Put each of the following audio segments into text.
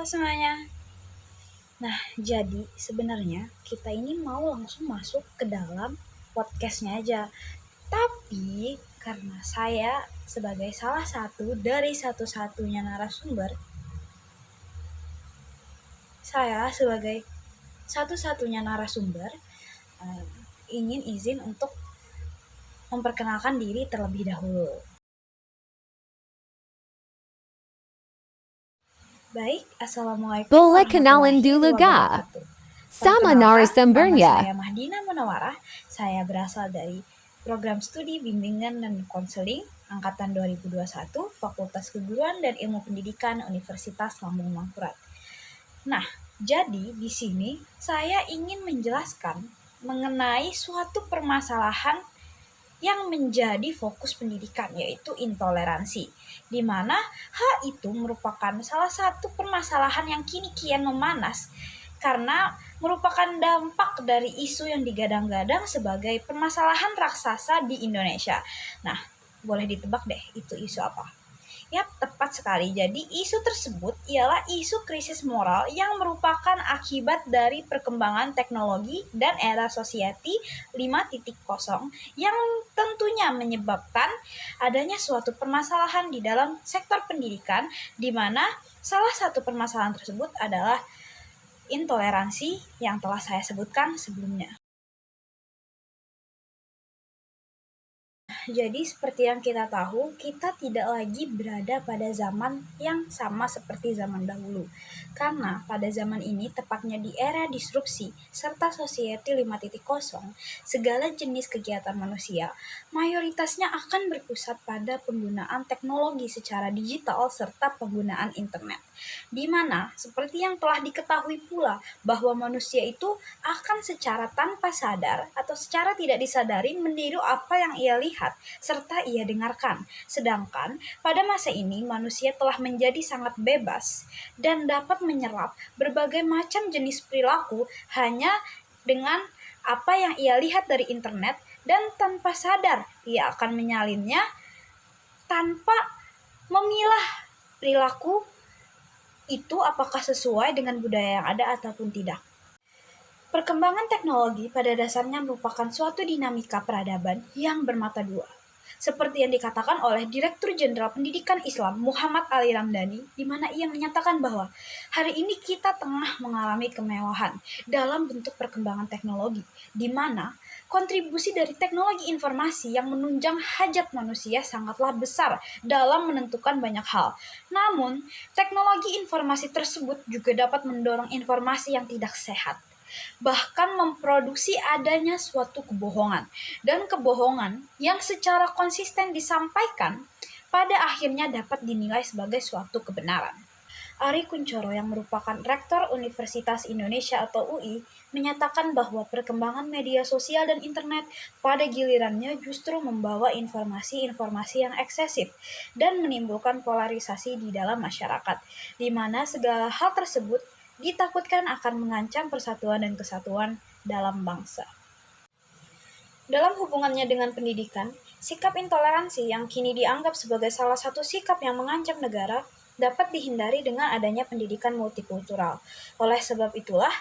semuanya. Nah, jadi sebenarnya kita ini mau langsung masuk ke dalam podcastnya aja. Tapi karena saya sebagai salah satu dari satu-satunya narasumber, ingin izin untuk memperkenalkan diri terlebih dahulu. Baik, Assalamualaikum Boleh kenalan warahmatullahi dulu ga? wabarakatuh. Sama Perkenalkan, nama narasumbernya. saya Mahdina Munawarah. Saya berasal dari Program Studi Bimbingan dan Konseling Angkatan 2021, Fakultas Keguruan dan Ilmu Pendidikan Universitas Lambung Mangkurat. Nah, jadi di sini saya ingin menjelaskan mengenai suatu permasalahan yang menjadi fokus pendidikan, yaitu intoleransi, di mana hal itu merupakan salah satu permasalahan yang kini kian memanas karena merupakan dampak dari isu yang digadang-gadang sebagai permasalahan raksasa di Indonesia. Nah, boleh ditebak deh itu isu apa? Yap, tepat sekali. Jadi isu tersebut ialah isu krisis moral yang merupakan akibat dari perkembangan teknologi dan era Society 5.0 yang tentunya menyebabkan adanya suatu permasalahan di dalam sektor pendidikan, di mana salah satu permasalahan tersebut adalah intoleransi yang telah saya sebutkan sebelumnya. Jadi seperti yang kita tahu, kita tidak lagi berada pada zaman yang sama seperti zaman dahulu. Karena pada zaman ini, tepatnya di era disrupsi serta Society 5.0, segala jenis kegiatan manusia mayoritasnya akan berpusat pada penggunaan teknologi secara digital serta penggunaan internet. Di mana seperti yang telah diketahui pula bahwa manusia itu akan secara tanpa sadar atau secara tidak disadari meniru apa yang ia lihat serta ia dengarkan. Sedangkan pada masa ini manusia telah menjadi sangat bebas dan dapat menyerap berbagai macam jenis perilaku hanya dengan apa yang ia lihat dari internet, dan tanpa sadar ia akan menyalinnya tanpa memilah perilaku itu apakah sesuai dengan budaya yang ada ataupun tidak. Perkembangan teknologi pada dasarnya merupakan suatu dinamika peradaban yang bermata dua. Seperti yang dikatakan oleh Direktur Jenderal Pendidikan Islam Muhammad Ali Ramdhani, di mana ia menyatakan bahwa hari ini kita tengah mengalami kemewahan dalam bentuk perkembangan teknologi, di mana kontribusi dari teknologi informasi yang menunjang hajat manusia sangatlah besar dalam menentukan banyak hal. Namun, teknologi informasi tersebut juga dapat mendorong informasi yang tidak sehat, bahkan memproduksi adanya suatu kebohongan, dan kebohongan yang secara konsisten disampaikan pada akhirnya dapat dinilai sebagai suatu kebenaran. Ari Kuncoro yang merupakan Rektor Universitas Indonesia atau UI menyatakan bahwa perkembangan media sosial dan internet pada gilirannya justru membawa informasi-informasi yang eksesif dan menimbulkan polarisasi di dalam masyarakat, di mana segala hal tersebut ditakutkan akan mengancam persatuan dan kesatuan dalam bangsa. Dalam hubungannya dengan pendidikan, sikap intoleransi yang kini dianggap sebagai salah satu sikap yang mengancam negara dapat dihindari dengan adanya pendidikan multikultural. Oleh sebab itulah,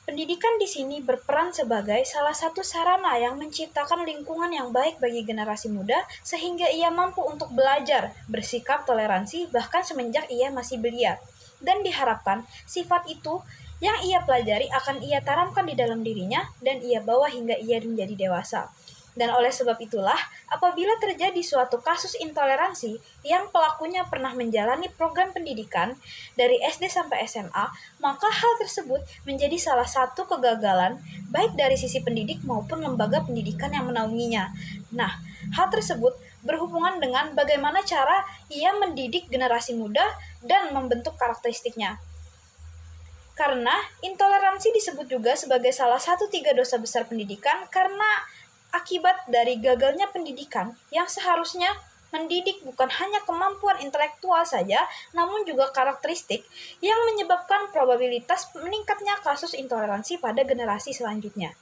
pendidikan di sini berperan sebagai salah satu sarana yang menciptakan lingkungan yang baik bagi generasi muda sehingga ia mampu untuk belajar, bersikap toleransi bahkan semenjak ia masih belia. Dan diharapkan sifat itu yang ia pelajari akan ia tanamkan di dalam dirinya dan ia bawa hingga ia menjadi dewasa. Dan oleh sebab itulah, apabila terjadi suatu kasus intoleransi yang pelakunya pernah menjalani program pendidikan dari SD sampai SMA, maka hal tersebut menjadi salah satu kegagalan baik dari sisi pendidik maupun lembaga pendidikan yang menaunginya. Nah, hal tersebut berhubungan dengan bagaimana cara ia mendidik generasi muda dan membentuk karakteristiknya. Karena intoleransi disebut juga sebagai salah satu 3 dosa besar pendidikan karena akibat dari gagalnya pendidikan yang seharusnya mendidik bukan hanya kemampuan intelektual saja, namun juga karakteristik yang menyebabkan probabilitas meningkatnya kasus intoleransi pada generasi selanjutnya.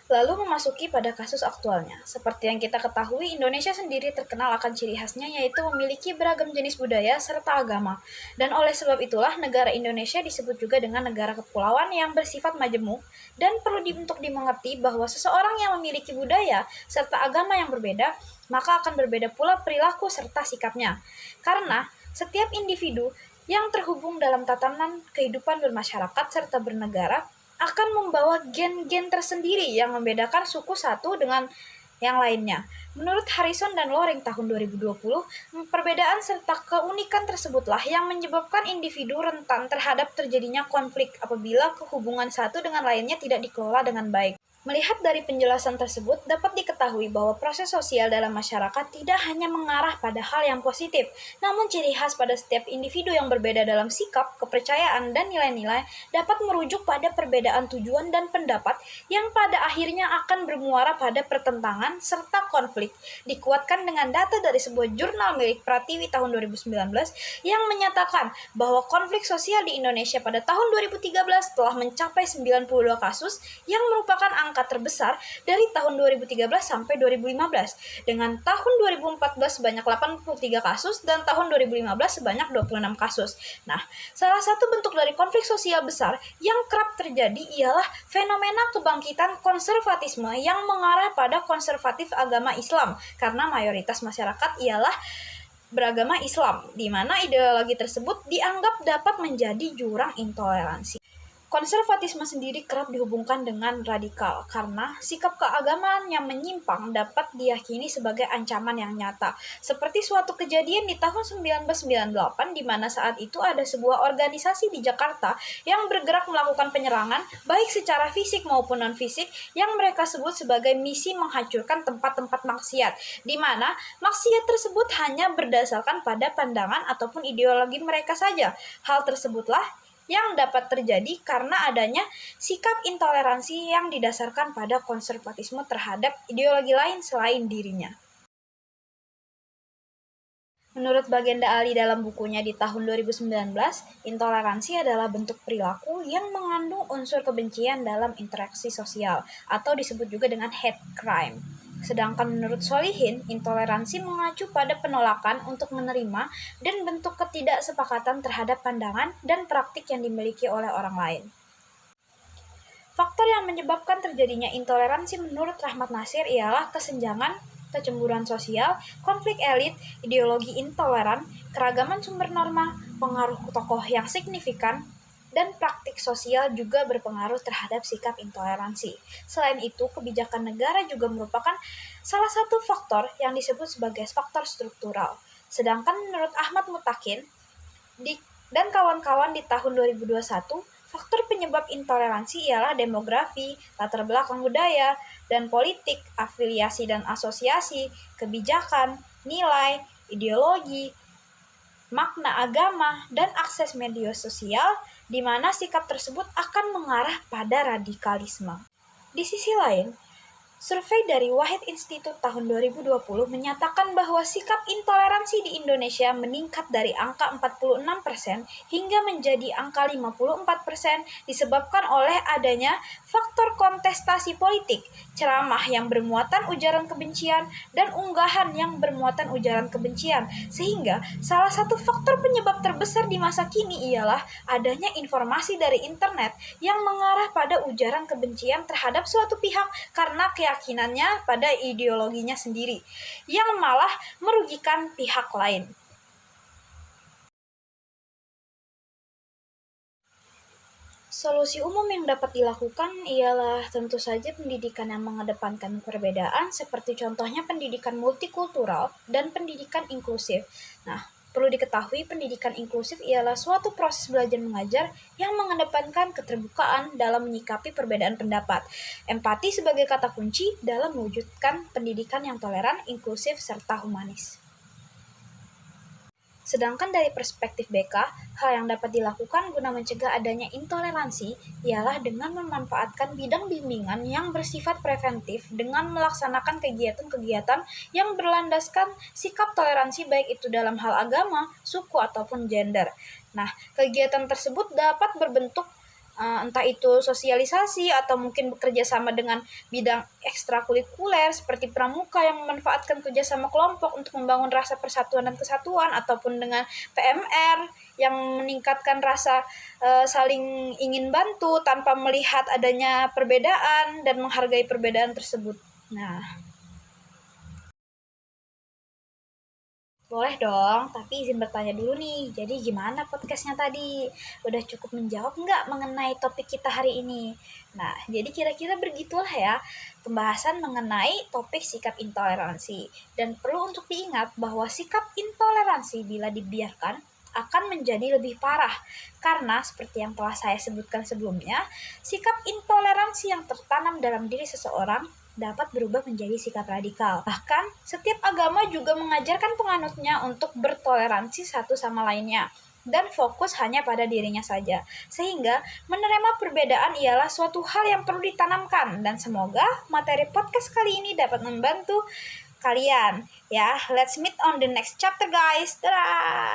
Lalu memasuki pada kasus aktualnya. Seperti yang kita ketahui, Indonesia sendiri terkenal akan ciri khasnya yaitu memiliki beragam jenis budaya serta agama. Dan oleh sebab itulah negara Indonesia disebut juga dengan negara kepulauan yang bersifat majemuk dan perlu untuk dimengerti bahwa seseorang yang memiliki budaya serta agama yang berbeda, maka akan berbeda pula perilaku serta sikapnya. Karena setiap individu yang terhubung dalam tatanan kehidupan bermasyarakat serta bernegara akan membawa gen-gen tersendiri yang membedakan suku satu dengan yang lainnya. Menurut Harrison dan Loring tahun 2020, perbedaan serta keunikan tersebutlah yang menyebabkan individu rentan terhadap terjadinya konflik apabila kehubungan satu dengan lainnya tidak dikelola dengan baik. Melihat dari penjelasan tersebut, dapat diketahui bahwa proses sosial dalam masyarakat tidak hanya mengarah pada hal yang positif, namun ciri khas pada setiap individu yang berbeda dalam sikap, kepercayaan, dan nilai-nilai dapat merujuk pada perbedaan tujuan dan pendapat yang pada akhirnya akan bermuara pada pertentangan serta konflik. Dikuatkan dengan data dari sebuah jurnal milik Pratiwi tahun 2019 yang menyatakan bahwa konflik sosial di Indonesia pada tahun 2013 telah mencapai 92 kasus yang merupakan angka terbesar dari tahun 2013 sampai 2015, dengan tahun 2014 sebanyak 83 kasus dan tahun 2015 sebanyak 26 kasus. Nah, salah satu bentuk dari konflik sosial besar yang kerap terjadi ialah fenomena kebangkitan konservatisme yang mengarah pada konservatif agama Islam, karena mayoritas masyarakat ialah beragama Islam, di mana ideologi tersebut dianggap dapat menjadi jurang intoleransi. Konservatisme sendiri kerap dihubungkan dengan radikal karena sikap keagamaan yang menyimpang dapat diyakini sebagai ancaman yang nyata. Seperti suatu kejadian di tahun 1998 di mana saat itu ada sebuah organisasi di Jakarta yang bergerak melakukan penyerangan baik secara fisik maupun non-fisik yang mereka sebut sebagai misi menghancurkan tempat-tempat maksiat, di mana maksiat tersebut hanya berdasarkan pada pandangan ataupun ideologi mereka saja. Hal tersebutlah yang dapat terjadi karena adanya sikap intoleransi yang didasarkan pada konservatisme terhadap ideologi lain selain dirinya. Menurut Bagenda Ali dalam bukunya di tahun 2019, intoleransi adalah bentuk perilaku yang mengandung unsur kebencian dalam interaksi sosial, atau disebut juga dengan hate crime. Sedangkan menurut Solihin, intoleransi mengacu pada penolakan untuk menerima dan bentuk ketidaksepakatan terhadap pandangan dan praktik yang dimiliki oleh orang lain. Faktor yang menyebabkan terjadinya intoleransi menurut Rahmat Nasir ialah kesenjangan, kecemburuan sosial, konflik elit, ideologi intoleran, keragaman sumber norma, pengaruh tokoh yang signifikan, dan praktik sosial juga berpengaruh terhadap sikap intoleransi. Selain itu, kebijakan negara juga merupakan salah satu faktor yang disebut sebagai faktor struktural. Sedangkan menurut Ahmad Mutakin dan kawan-kawan di tahun 2021, faktor penyebab intoleransi ialah demografi, latar belakang budaya, dan politik, afiliasi dan asosiasi, kebijakan, nilai, ideologi, makna agama, dan akses media sosial, di mana sikap tersebut akan mengarah pada radikalisme. Di sisi lain, survei dari Wahid Institute tahun 2020 menyatakan bahwa sikap intoleransi di Indonesia meningkat dari angka 46% hingga menjadi angka 54% disebabkan oleh adanya faktor kontestasi politik, ceramah yang bermuatan ujaran kebencian, dan unggahan yang bermuatan ujaran kebencian. Sehingga salah satu faktor penyebab terbesar di masa kini ialah adanya informasi dari internet yang mengarah pada ujaran kebencian terhadap suatu pihak karena keyakinannya pada ideologinya sendiri, yang malah merugikan pihak lain. Solusi umum yang dapat dilakukan ialah tentu saja pendidikan yang mengedepankan perbedaan, seperti contohnya pendidikan multikultural dan pendidikan inklusif. Nah, perlu diketahui pendidikan inklusif ialah suatu proses belajar mengajar yang mengedepankan keterbukaan dalam menyikapi perbedaan pendapat, empati sebagai kata kunci dalam mewujudkan pendidikan yang toleran, inklusif, serta humanis. Sedangkan dari perspektif BK, hal yang dapat dilakukan guna mencegah adanya intoleransi ialah dengan memanfaatkan bidang bimbingan yang bersifat preventif dengan melaksanakan kegiatan-kegiatan yang berlandaskan sikap toleransi baik itu dalam hal agama, suku, ataupun gender. Nah, kegiatan tersebut dapat berbentuk entah itu sosialisasi atau mungkin bekerja sama dengan bidang ekstrakurikuler seperti pramuka yang memanfaatkan kerjasama kelompok untuk membangun rasa persatuan dan kesatuan, ataupun dengan PMR yang meningkatkan rasa saling ingin bantu tanpa melihat adanya perbedaan dan menghargai perbedaan tersebut. Nah, boleh dong, tapi izin bertanya dulu nih. Jadi gimana podcastnya tadi? Udah cukup menjawab nggak mengenai topik kita hari ini? Nah, jadi kira-kira begitulah ya pembahasan mengenai topik sikap intoleransi. Dan perlu untuk diingat bahwa sikap intoleransi bila dibiarkan akan menjadi lebih parah. Karena seperti yang telah saya sebutkan sebelumnya, sikap intoleransi yang tertanam dalam diri seseorang dapat berubah menjadi sikap radikal. Bahkan, setiap agama juga mengajarkan penganutnya untuk bertoleransi satu sama lainnya dan fokus hanya pada dirinya saja. Sehingga, menerima perbedaan ialah suatu hal yang perlu ditanamkan, dan semoga materi podcast kali ini dapat membantu kalian. Ya, let's meet on the next chapter guys. Dadah!